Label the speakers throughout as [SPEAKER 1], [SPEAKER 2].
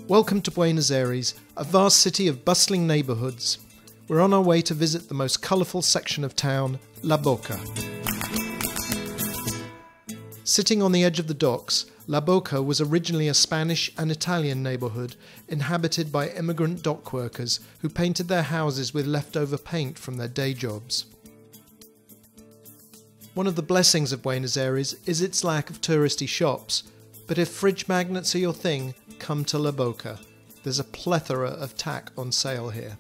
[SPEAKER 1] Welcome to Buenos Aires, a vast city of bustling neighbourhoods. We're on our way to visit the most colourful section of town, La Boca. Sitting on the edge of the docks, La Boca was originally a Spanish and Italian neighbourhood inhabited by immigrant dock workers who painted their houses with leftover paint from their day jobs. One of the blessings of Buenos Aires is its lack of touristy shops, but if fridge magnets are your thing, come to La Boca. There's a plethora of tack on sale here.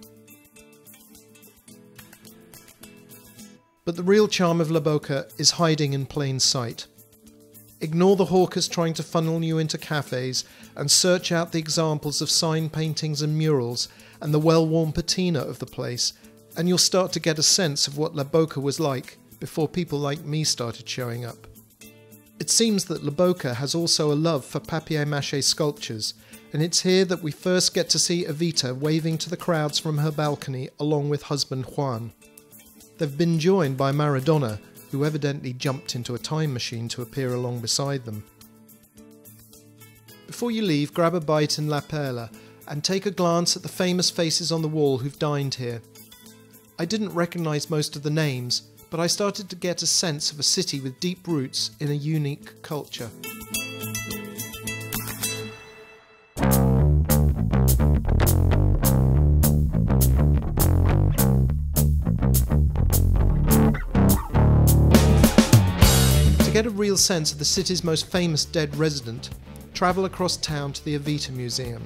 [SPEAKER 1] But the real charm of La Boca is hiding in plain sight. Ignore the hawkers trying to funnel you into cafes and search out the examples of sign paintings and murals and the well-worn patina of the place, and you'll start to get a sense of what La Boca was like before people like me started showing up. It seems that La Boca has also a love for papier-mâché sculptures, and it's here that we first get to see Evita waving to the crowds from her balcony along with husband Juan. They've been joined by Maradona, who evidently jumped into a time machine to appear along beside them. Before you leave, grab a bite in La Perla and take a glance at the famous faces on the wall who've dined here. I didn't recognise most of the names, but I started to get a sense of a city with deep roots in a unique culture. To get a real sense of the city's most famous dead resident, travel across town to the Evita Museum.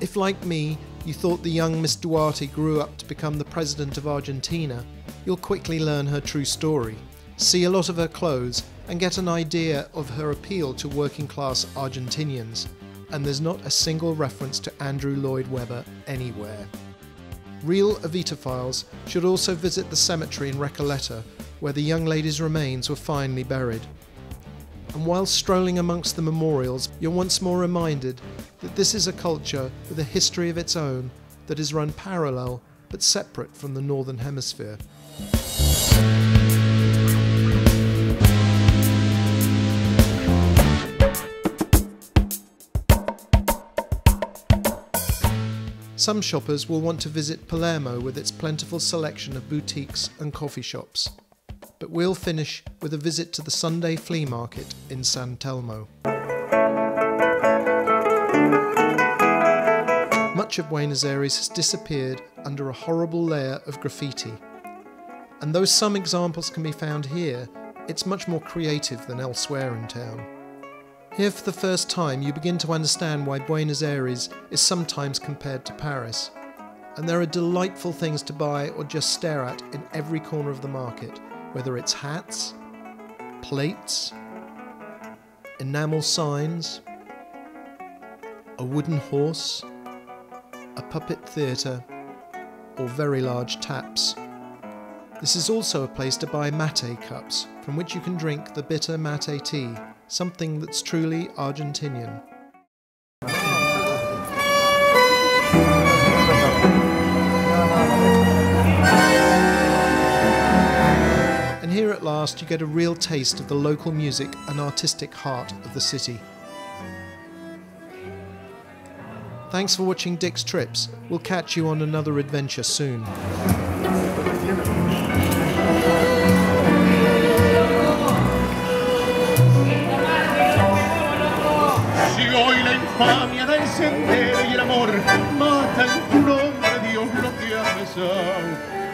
[SPEAKER 1] If, like me, you thought the young Miss Duarte grew up to become the president of Argentina, you'll quickly learn her true story, see a lot of her clothes, and get an idea of her appeal to working-class Argentinians. And there's not a single reference to Andrew Lloyd Webber anywhere. Real Evita-philes should also visit the cemetery in Ricoleta, where the young lady's remains were finally buried. And while strolling amongst the memorials, you're once more reminded that this is a culture with a history of its own that is run parallel but separate from the Northern Hemisphere. Some shoppers will want to visit Palermo with its plentiful selection of boutiques and coffee shops. But we'll finish with a visit to the Sunday flea market in San Telmo. Much of Buenos Aires has disappeared under a horrible layer of graffiti. And though some examples can be found here, it's much more creative than elsewhere in town. Here for the first time you begin to understand why Buenos Aires is sometimes compared to Paris. And there are delightful things to buy or just stare at in every corner of the market, whether it's hats, plates, enamel signs, a wooden horse, a puppet theatre, or very large taps. This is also a place to buy mate cups, from which you can drink the bitter mate tea, something that's truly Argentinian. And here at last you get a real taste of the local music and artistic heart of the city. Thanks for watching Dix Trips. We'll catch you on another adventure soon.
[SPEAKER 2] Si hoy la infamia da el sendero y el amor mata en tu nombre, Dios lo que ha besado.